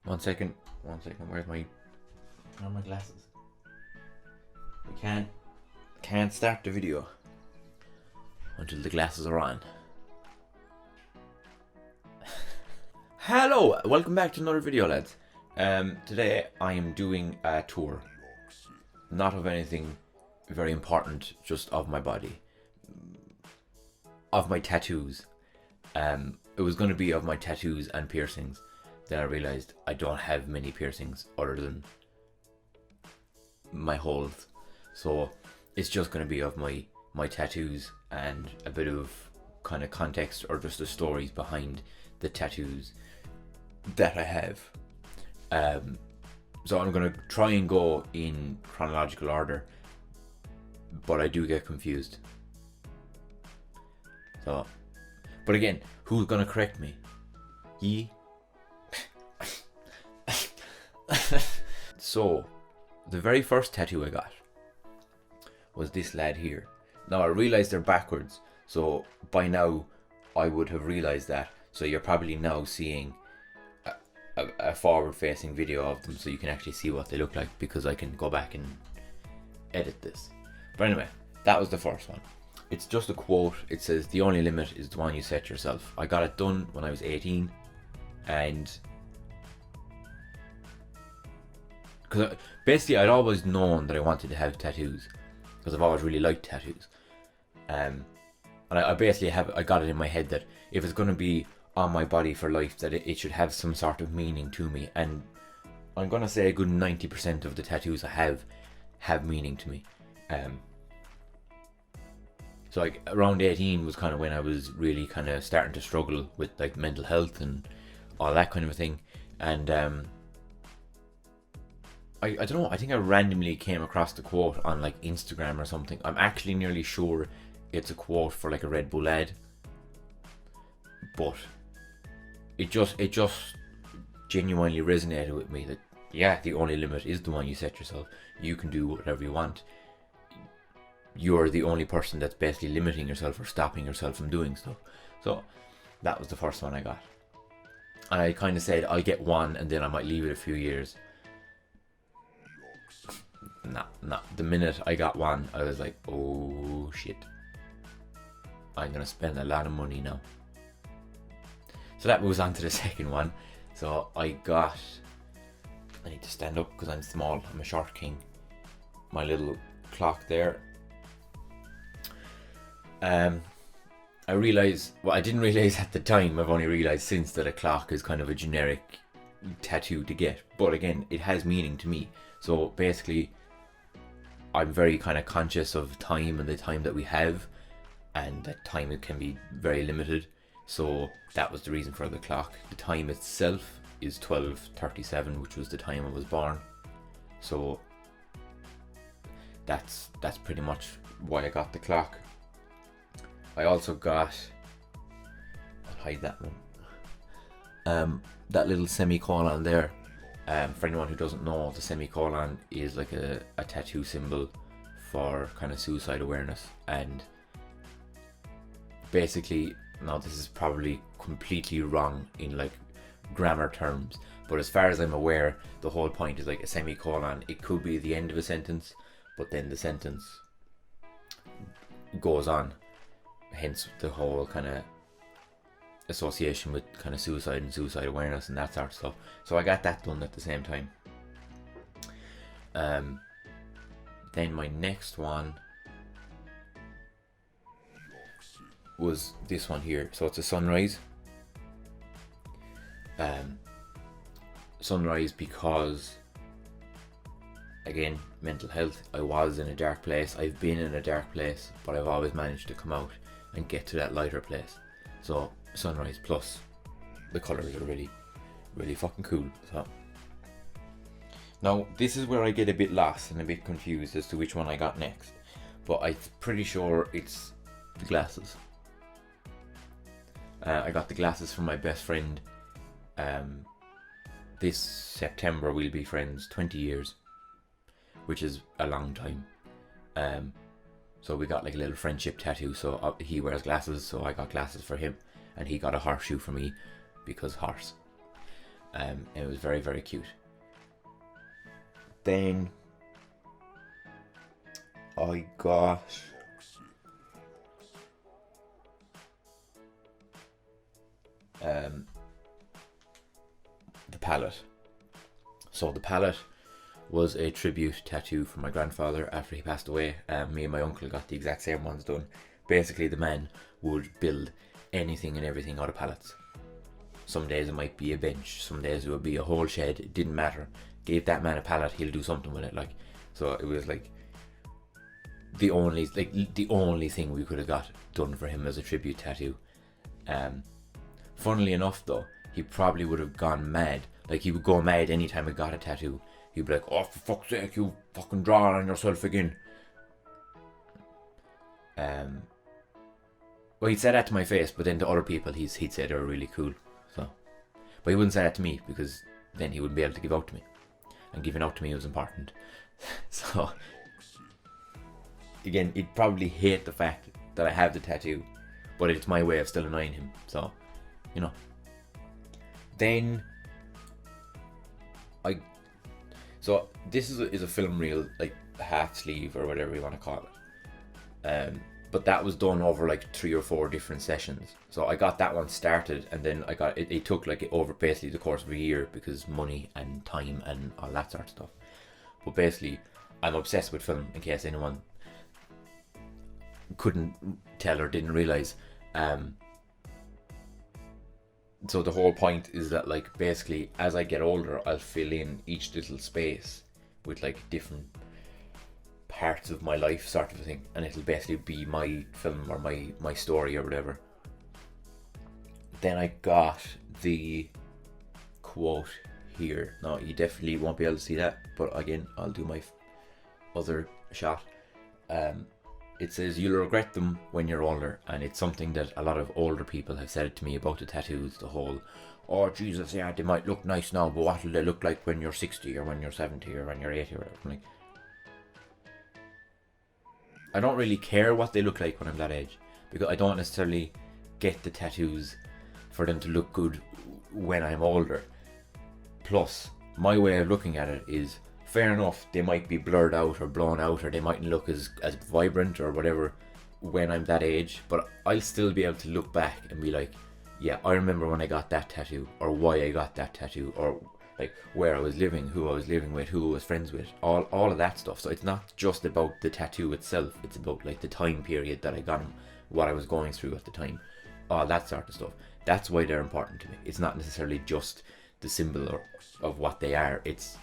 One second. Where are my glasses? We can't start the video until the glasses are on. Hello, welcome back to another video, lads. Today I am doing a tour, not of anything very important, just of my body, of my tattoos. It was going to be of my tattoos and piercings. Then I realised I don't have many piercings other than my holes, so it's just going to be of my tattoos and a bit of kind of context or just the stories behind the tattoos that I have. So I'm going to try and go in chronological order, but I do get confused. So, but again, who's going to correct me? Ye? So, the very first tattoo I got was this lad here. Now I realised they're backwards, so by now I would have realised that. So you're probably now seeing a forward-facing video of them, so you can actually see what they look like, because I can go back and edit this. But anyway, that was the first one. It's just a quote. It says, "The only limit is the one you set yourself." I got it done when I was 18, and because basically I'd always known that I wanted to have tattoos, because I've always really liked tattoos. And I basically I got it in my head that if it's going to be on my body for life, that it should have some sort of meaning to me. And I'm going to say a good 90% of the tattoos I have meaning to me. So like around 18 was kind of when I was really kind of starting to struggle with like mental health and all that kind of a thing. And I don't know, I think I randomly came across the quote on like Instagram or something. I'm actually nearly sure it's a quote for like a Red Bull ad, but it just genuinely resonated with me that, yeah, the only limit is the one you set yourself. You can do whatever you want. You're the only person that's basically limiting yourself or stopping yourself from doing stuff. So that was the first one I got. And I kind of said I'll get one and then I might leave it a few years. Nah. The minute I got one, I was like, oh shit, I'm gonna spend a lot of money now. So that moves on to the second one. So I need to stand up because I'm small, I'm a short king. My little clock there. I realised, well, I didn't realise at the time, I've only realised since, that a clock is kind of a generic tattoo to get. But again, it has meaning to me. So basically, I'm very kind of conscious of time and the time that we have, and that time it can be very limited. So that was the reason for the clock. The time itself is 12:37, which was the time I was born. So that's pretty much why I got the clock. I also got, I'll hide that one, that little semicolon there. For anyone who doesn't know, the semicolon is like a tattoo symbol for kind of suicide awareness. And basically, now this is probably completely wrong in like grammar terms, but as far as I'm aware, the whole point is like a semicolon. It could be the end of a sentence, but then the sentence goes on. Hence the whole kind of association with kind of suicide and suicide awareness and that sort of stuff. So I got that done at the same time. Then my next one was this one here. So it's a sunrise. Sunrise because, again, mental health. I was in a dark place. I've been in a dark place, but I've always managed to come out and get to that lighter place. So sunrise, plus the colours are really, really fucking cool. So now this is where I get a bit lost and a bit confused as to which one I got next, but I'm pretty sure it's the glasses. I got the glasses from my best friend. This September we'll be friends 20 years, which is a long time. So we got like a little friendship tattoo. So he wears glasses, so I got glasses for him, and he got a horseshoe for me because horse. And it was very, very cute. Then I got the palette. So the palette was a tribute tattoo from my grandfather after he passed away. Me and my uncle got the exact same ones done. Basically, the man would build anything and everything out of pallets. Some days it might be a bench, some days it would be a whole shed. It didn't matter. Give that man a pallet, he'll do something with it. Like, so it was like the only thing we could have got done for him as a tribute tattoo. Funnily enough, though, he probably would have gone mad. Like, he would go mad anytime we got a tattoo. He'd be like, "Oh, for fuck's sake, you fucking draw on yourself again." Well, he'd say that to my face, but then to other people, he'd say they were really cool. So, but he wouldn't say that to me, because then he wouldn't be able to give out to me, and giving out to me was important. So, again, he'd probably hate the fact that I have the tattoo, but it's my way of still annoying him. So, you know. Then so this is a film reel, like half sleeve or whatever you want to call it. But that was done over like 3 or 4 different sessions. So I got that one started, and then I got it took like over basically the course of a year, because money and time and all that sort of stuff. But basically, I'm obsessed with film, in case anyone couldn't tell or didn't realize. So the whole point is that, like, basically as I get older, I'll fill in each little space with like different parts of my life, sort of a thing, and it'll basically be my film or my story or whatever. Then I got the quote here. Now you definitely won't be able to see that, but again, I'll do my other shot. It says, "You'll regret them when you're older," and it's something that a lot of older people have said to me about the tattoos. The whole, "Oh Jesus, yeah, they might look nice now, but what will they look like when you're 60 or when you're 70 or when you're 80 or whatever?" I'm like, I don't really care what they look like when I'm that age, because I don't necessarily get the tattoos for them to look good when I'm older. Plus, my way of looking at it is, fair enough, they might be blurred out or blown out, or they mightn't look as vibrant or whatever when I'm that age, but I'll still be able to look back and be like, yeah, I remember when I got that tattoo, or why I got that tattoo, or like where I was living, who I was living with, who I was friends with, all of that stuff. So it's not just about the tattoo itself, it's about like the time period that I got them, what I was going through at the time, all that sort of stuff. That's why they're important to me. It's not necessarily just the symbol of what they are, it's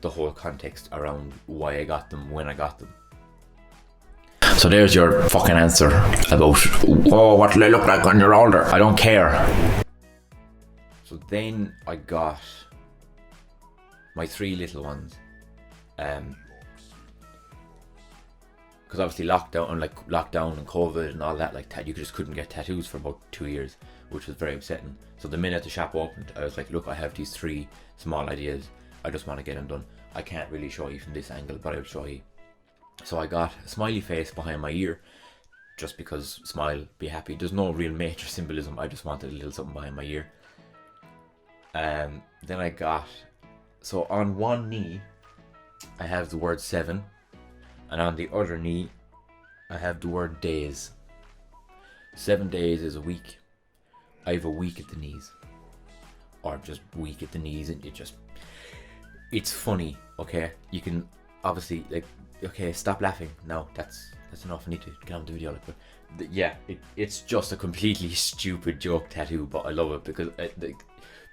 the whole context around why I got them, when I got them. So there's your fucking answer about, oh, what do they look like when you're older? I don't care. So then I got my 3 little ones, because obviously lockdown and COVID and all that, like you just couldn't get tattoos for about 2 years, which was very upsetting. So the minute the shop opened, I was like, look, I have these 3 small ideas, I just want to get them done. I can't really show you from this angle, but I'll show you. So I got a smiley face behind my ear, just because smile, be happy. There's no real major symbolism, I just wanted a little something behind my ear. Then I got, so on one knee I have the word 7, and on the other knee I have the word days. 7 days is a week. I have a week at the knees, or just weak at the knees, and it's funny, okay? You can obviously, like, okay, stop laughing now, that's enough, I need to get on the video, like, but yeah, it's just a completely stupid joke tattoo, but I love it because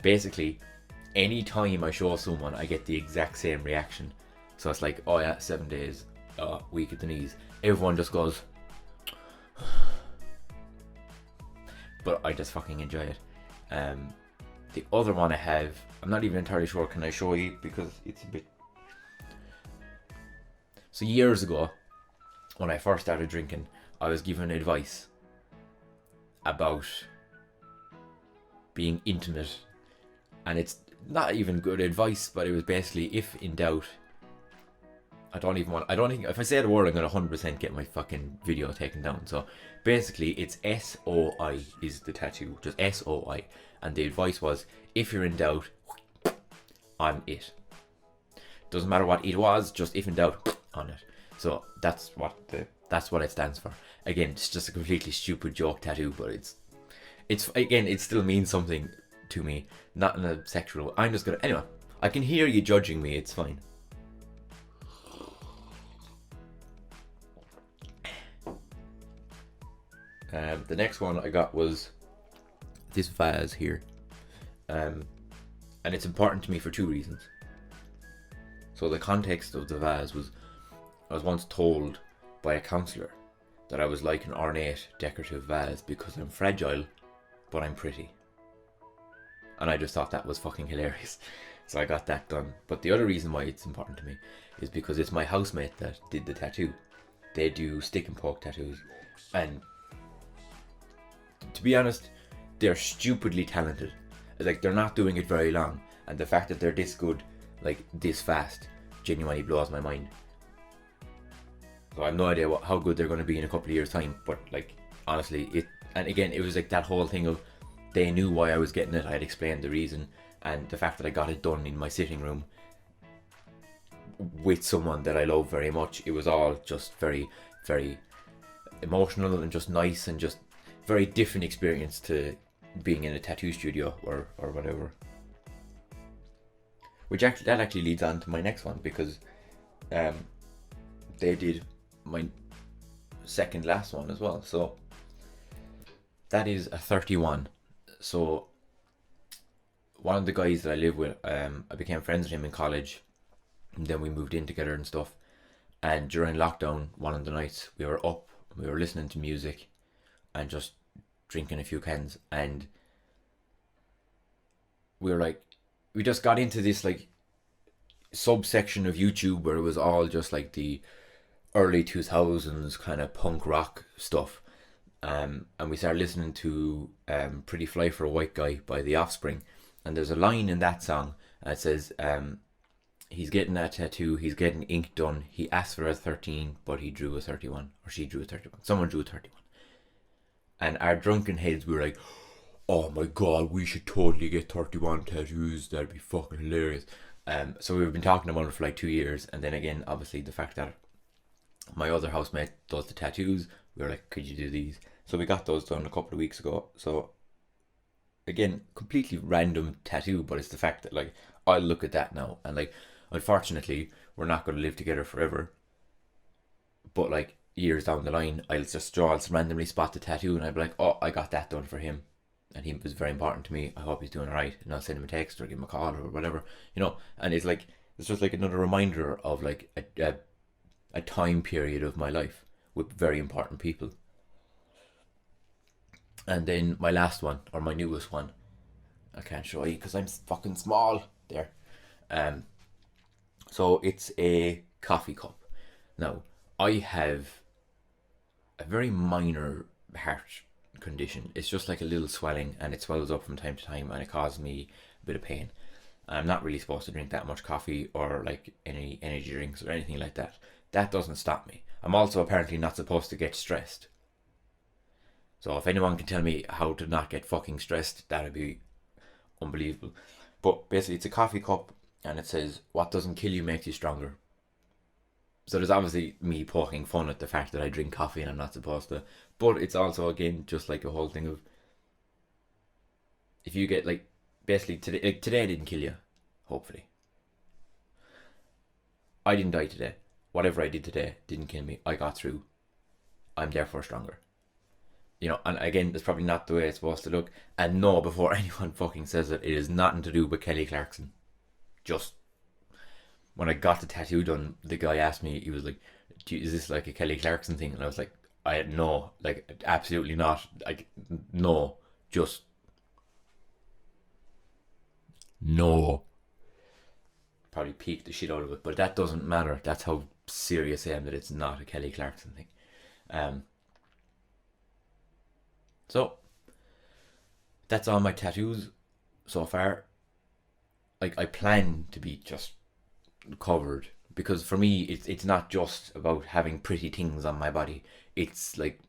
basically any time I show someone, I get the exact same reaction. So it's like, oh yeah, 7 days, weak at the knees, everyone just goes but I just fucking enjoy it. The other one I have, I'm not even entirely sure, can I show you, because it's a bit... So years ago, when I first started drinking, I was given advice about being intimate, and it's not even good advice, but it was basically, if in doubt, I don't think, if I say the word, I'm going to 100% get my fucking video taken down. So basically, it's SOI is the tattoo, just SOI. And the advice was, if you're in doubt, on it. Doesn't matter what it was, just if in doubt, on it. So that's what it stands for. Again, it's just a completely stupid joke tattoo, but it's again, it still means something to me, not in a sexual. I'm just gonna, anyway. I can hear you judging me. It's fine. The next one I got was this vase here, and it's important to me for two reasons. So the context of the vase was, I was once told by a counsellor that I was like an ornate decorative vase because I'm fragile, but I'm pretty. And I just thought that was fucking hilarious. So I got that done. But the other reason why it's important to me is because it's my housemate that did the tattoo. They do stick and poke tattoos. And to be honest, they're stupidly talented. Like, they're not doing it very long. And the fact that they're this good, like this fast, genuinely blows my mind. So I have no idea how good they're going to be in a couple of years' time. But like, honestly, and again, it was like that whole thing of, they knew why I was getting it. I had explained the reason, and the fact that I got it done in my sitting room with someone that I love very much. It was all just very, very emotional and just nice, and just very different experience to being in a tattoo studio or whatever. That actually leads on to my next one, because they did my second last one as well. So that is a 31. So one of the guys that I live with, I became friends with him in college, and then we moved in together and stuff. And during lockdown, one of the nights, we were up, we were listening to music and just drinking a few cans, and we just got into this like subsection of YouTube where it was all just like the early 2000s kind of punk rock stuff. And we started listening to Pretty Fly for a White Guy by The Offspring. And there's a line in that song that says, he's getting that tattoo, he's getting ink done. He asked for a 13, but he drew a 31. Or she drew a 31. Someone drew a 31. And our drunken heads, we were like, oh my god, we should totally get 31 tattoos. That'd be fucking hilarious. So we've been talking about it for like 2 years. And then again, obviously, the fact that my other housemate does the tattoos, we were like, could you do these? So we got those done a couple of weeks ago. So again, completely random tattoo, but it's the fact that like, I'll look at that now, and like, unfortunately, we're not going to live together forever. But like, years down the line, I'll randomly spot the tattoo, and I'll be like, oh, I got that done for him, and he was very important to me. I hope he's doing alright, and I'll send him a text or give him a call or whatever, you know. And it's like, it's just like another reminder of like a time period of my life with very important people. And then my last one, or my newest one, I can't show you because I'm fucking small there. So it's a coffee cup. Now, I have a very minor heart condition. It's just like a little swelling, and it swells up from time to time, and it causes me a bit of pain. I'm not really supposed to drink that much coffee or like any energy drinks or anything like that. That doesn't stop me. I'm also apparently not supposed to get stressed. So if anyone can tell me how to not get fucking stressed, that'd be unbelievable. But basically, it's a coffee cup, and it says, what doesn't kill you makes you stronger. So there's obviously me poking fun at the fact that I drink coffee and I'm not supposed to. But it's also, again, just like a whole thing of, if you get like, basically today didn't kill you, hopefully. I didn't die today. Whatever I did today didn't kill me. I got through. I'm therefore stronger. You know, and again, that's probably not the way it's supposed to look. And no, before anyone fucking says it, it is nothing to do with Kelly Clarkson. Just, when I got the tattoo done, the guy asked me, he was like, is this like a Kelly Clarkson thing? And I was like, no, like, absolutely not. Like, no, just, no. Probably peaked the shit out of it, but that doesn't matter. That's how serious I am that it's not a Kelly Clarkson thing. So that's all my tattoos so far. Like, I plan to be just covered because for me it's not just about having pretty things on my body. It's like,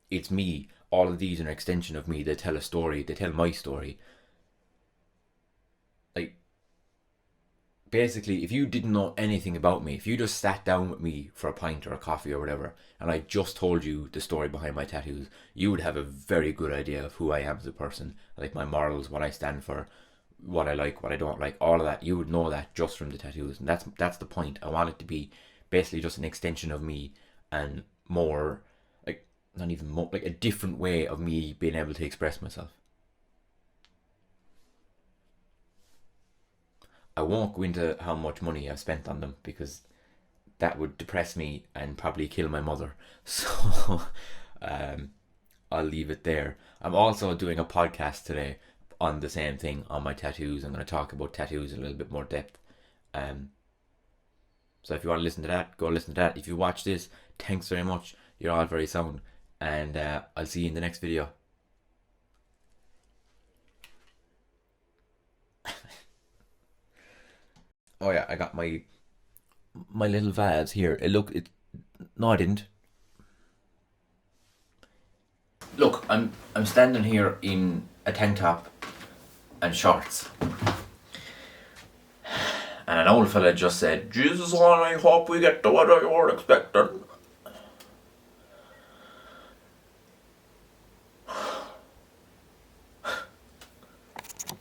it's me. All of these are an extension of me. They tell a story. They tell my story. Like, basically, if you didn't know anything about me, if you just sat down with me for a pint or a coffee or whatever, and I just told you the story behind my tattoos, you would have a very good idea of who I am as a person, like my morals, what I stand for, what I like, what I don't like, all of that. You would know that just from the tattoos, and that's the point. I want it to be basically just an extension of me, and more like, not even more, like a different way of me being able to express myself. I won't go into how much money I've spent on them, because that would depress me and probably kill my mother. So um, I'll leave it there. I'm also doing a podcast today on the same thing, on my tattoos. I'm going to talk about tattoos in a little bit more depth. Um, so if you want to listen to that, go listen to that. If you watch this, thanks very much. You're all very sound. And I'll see you in the next video. Oh yeah, I got my little vibes here. It. No, I didn't. Look, I'm standing here in a tank top and shorts, and an old fella just said, "Jesus, I hope we get the weather you're expecting."